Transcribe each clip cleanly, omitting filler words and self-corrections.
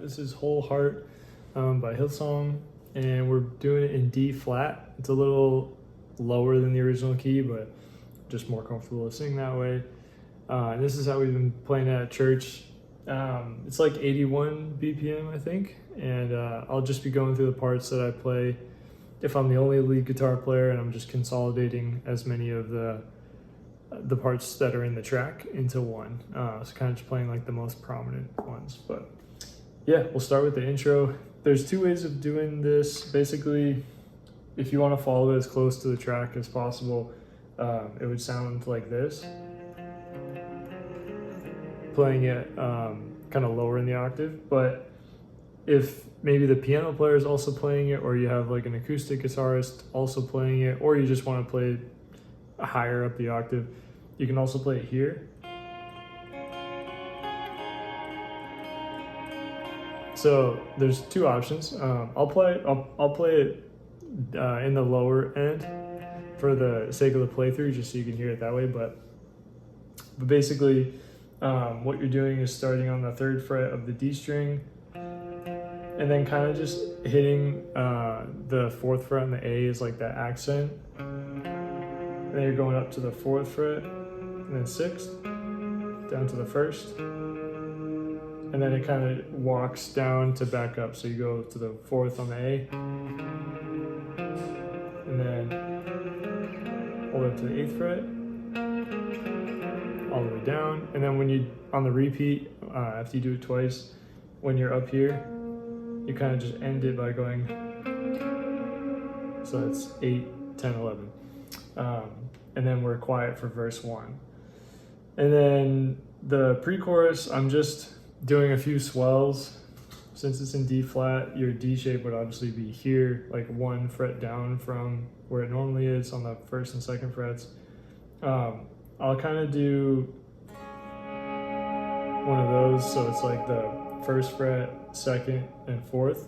This is Whole Heart by Hillsong, and we're doing it in D flat. It's a little lower than the original key, but just more comfortable to sing that way. And this is how we've been playing at church. It's like 81 BPM, I think, and I'll just be going through the parts that I play if I'm the only lead guitar player, and I'm just consolidating as many of the parts that are in the track into one. So kind of just playing like the most prominent ones. But yeah, we'll start with the intro. There's two ways of doing this. Basically, if you want to follow it as close to the track as possible, it would sound like this. Playing it kind of lower in the octave, but if maybe the piano player is also playing it, or you have like an acoustic guitarist also playing it, or you just want to play it higher up the octave, you can also play it here. So there's two options. I'll play it in the lower end for the sake of the playthrough, just so you can hear it that way. But basically, what you're doing is starting on the 3rd fret of the D string, and then kind of just hitting the 4th fret on the A is like that accent. And then you're going up to the 4th fret, and then 6th, down to the 1st. And then it kind of walks down to back up. So you go to the 4th on the A, and then all the way up to the 8th fret, all the way down. And then when you, on the repeat, after you do it twice, when you're up here, you kind of just end it by going, so that's 8, 10, 11. And then we're quiet for verse 1. And then the pre-chorus, I'm just doing a few swells. Since it's in D flat, your D shape would obviously be here, like 1 fret down from where it normally is on the 1st and 2nd frets. I'll kind of do one of those, so it's like the 1st fret, 2nd, and 4th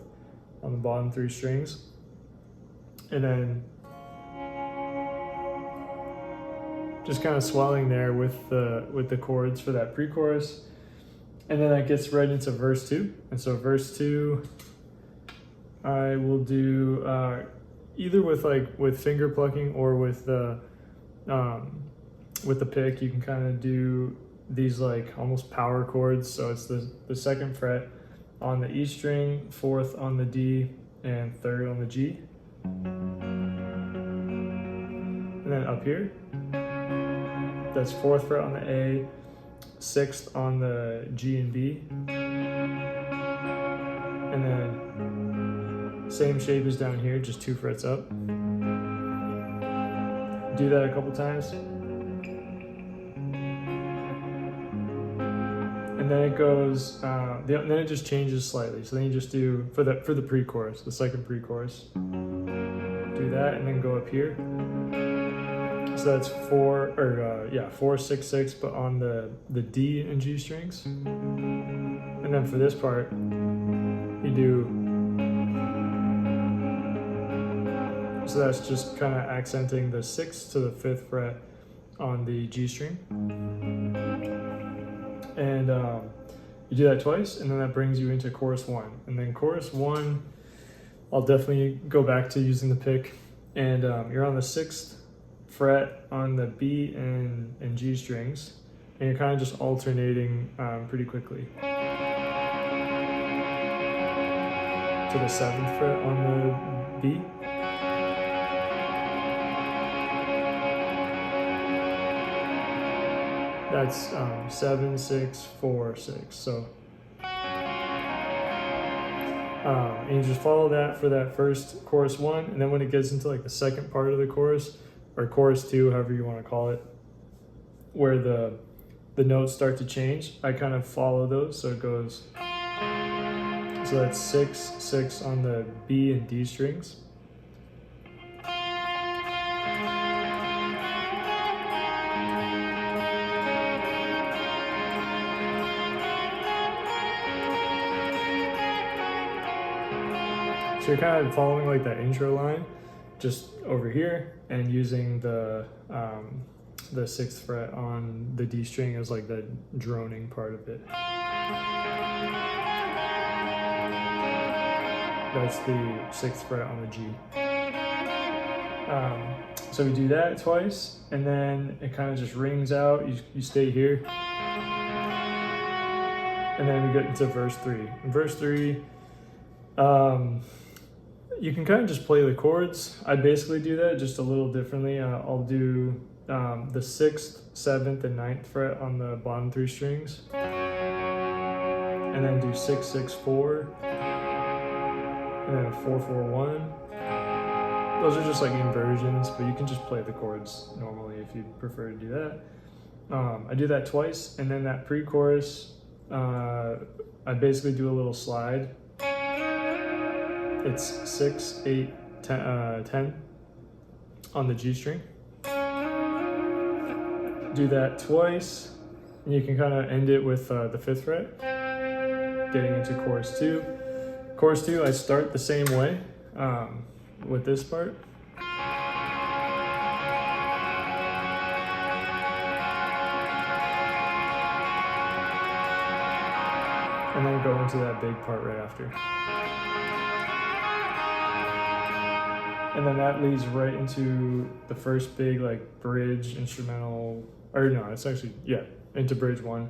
on the bottom 3 strings. And then just kind of swelling there with the chords for that pre-chorus. And then that gets right into verse 2. And so verse 2, I will do either with finger plucking or with the pick. You can kind of do these like almost power chords. So it's the 2nd fret on the E string, 4th on the D, and 3rd on the G. And then up here, that's 4th fret on the A, 6th on the G and B, and then same shape as down here, just 2 frets up. Do that a couple times. And then it goes, then it just changes slightly. So then you just do, for the pre-chorus, the 2nd pre-chorus, do that and then go up here. So that's 4, 6, 6, but on the D and G strings. And then for this part, you do, so that's just kind of accenting the 6th to the 5th fret on the G string. And you do that twice, and then that brings you into chorus 1. And then chorus 1, I'll definitely go back to using the pick. And you're on the 6th fret on the B and G strings, and you're kind of just alternating pretty quickly to the 7th fret on the B. That's 7, 6, 4, 6. So and you just follow that for that first chorus 1, and then when it gets into like the 2nd part of the chorus, or chorus 2, however you want to call it, where the notes start to change, I kind of follow those. So it goes, so that's 6, 6 on the B and D strings. So you're kind of following like that intro line just over here, and using the 6th fret on the D string as like the droning part of it. That's the 6th fret on the G. So we do that twice, and then it kind of just rings out. You stay here. And then we get into verse 3. In verse 3, you can kind of just play the chords. I basically do that just a little differently. I'll do the 6th, 7th, and 9th fret on the bottom 3 strings. And then do 6, 6, 4. And then a 4, 4, 1. Those are just like inversions, but you can just play the chords normally if you prefer to do that. I do that twice, and then that pre-chorus, I basically do a little slide. It's 6, 8, 10 on the G string. Do that twice, and you can kind of end it with the 5th fret, getting into chorus 2. Chorus 2, I start the same way with this part. And then go into that big part right after. And then that leads right into the first big like bridge instrumental, or no, it's actually, yeah, into bridge 1,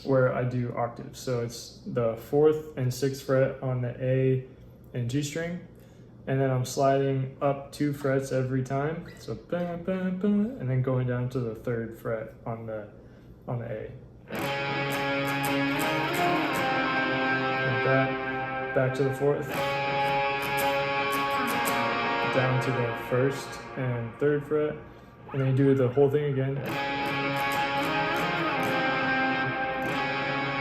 where I do octaves. So it's the 4th and 6th fret on the A and G string, and then I'm sliding up 2 frets every time. So bam, bam, bam, and then going down to the 3rd fret on the A. Like that, back to the 4th, down to the 1st and 3rd fret, and then you do the whole thing again.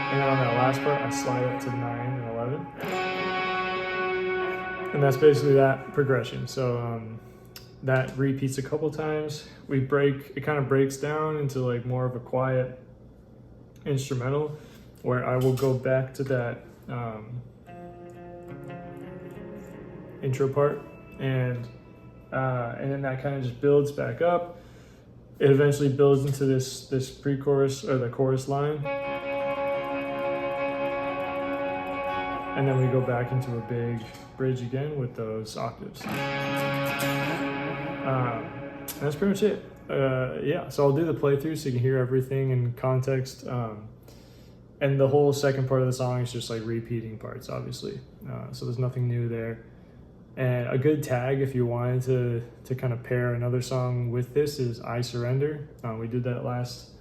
And then on that last part, I slide up to 9 and 11. And that's basically that progression. So that repeats a couple times. It kind of breaks down into like more of a quiet instrumental, where I will go back to that intro part, and then that kind of just builds back up. It eventually builds into this pre-chorus or the chorus line, and then we go back into a big bridge again with those octaves. That's pretty much it. Yeah, so I'll do the playthrough so you can hear everything in context. And the whole second part of the song is just like repeating parts, obviously. So there's nothing new there. And a good tag if you wanted to kind of pair another song with this is I Surrender. We did that last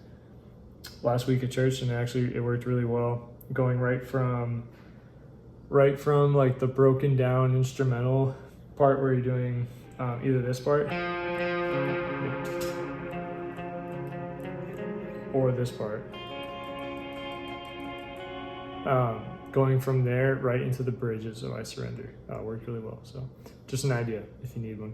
week at church, and it worked really well. Going right from like the broken down instrumental part where you're doing either this part or this part. Going from there right into the bridges of I Surrender worked really well. So just an idea if you need one.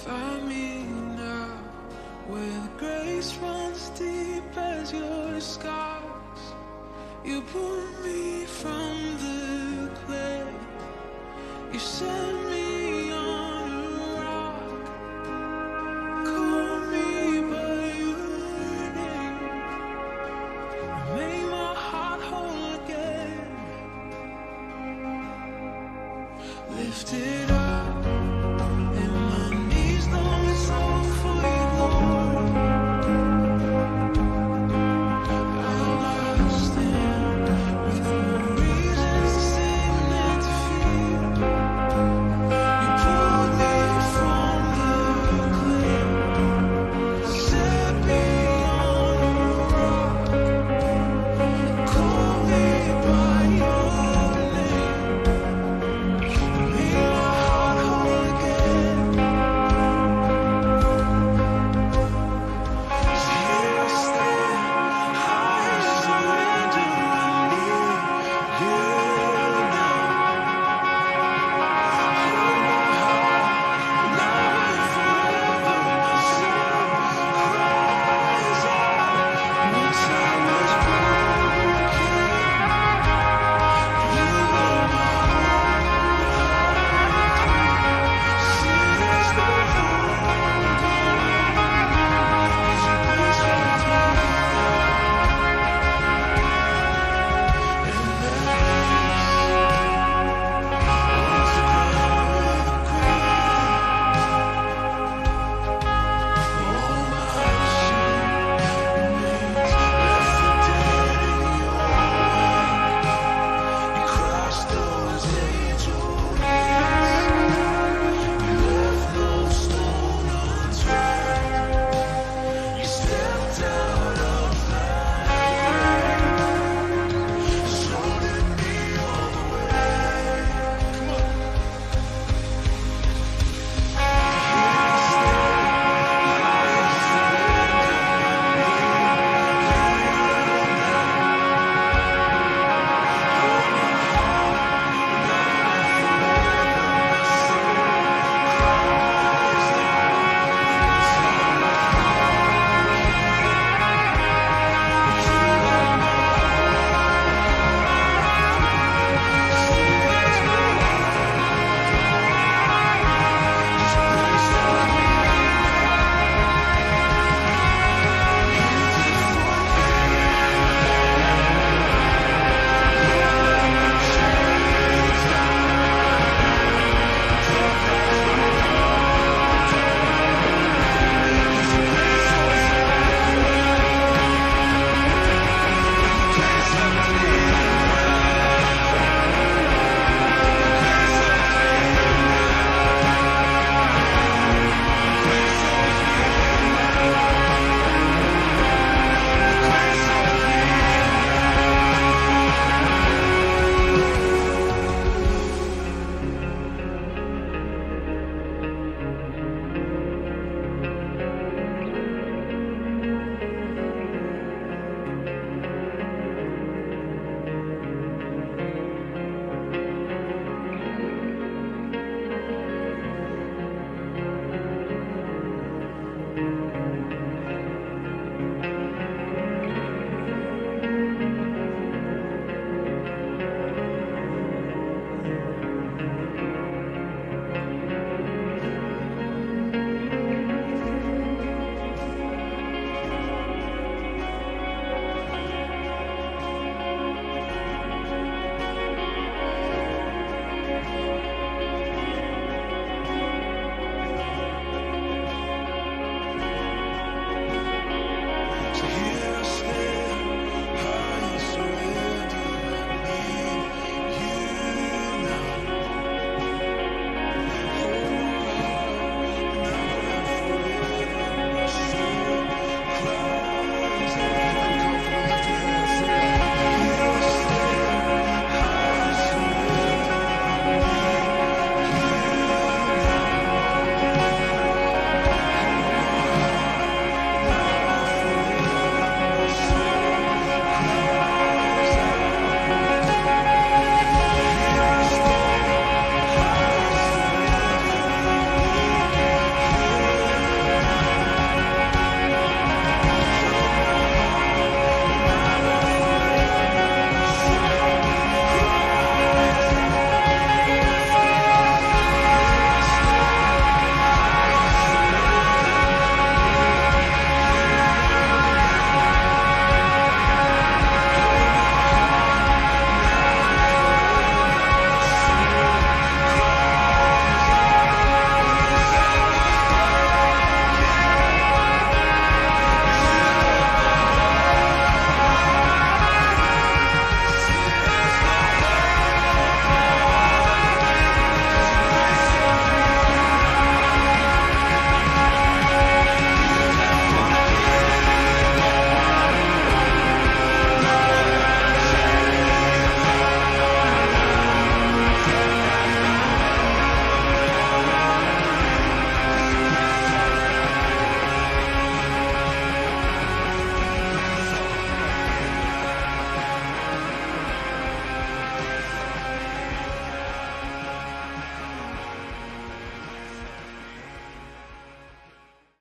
Find me now, where grace runs deep as your scars. You pull me from the clay, you set me on a rock. Call me by your name, you make my heart whole again. Lifted up.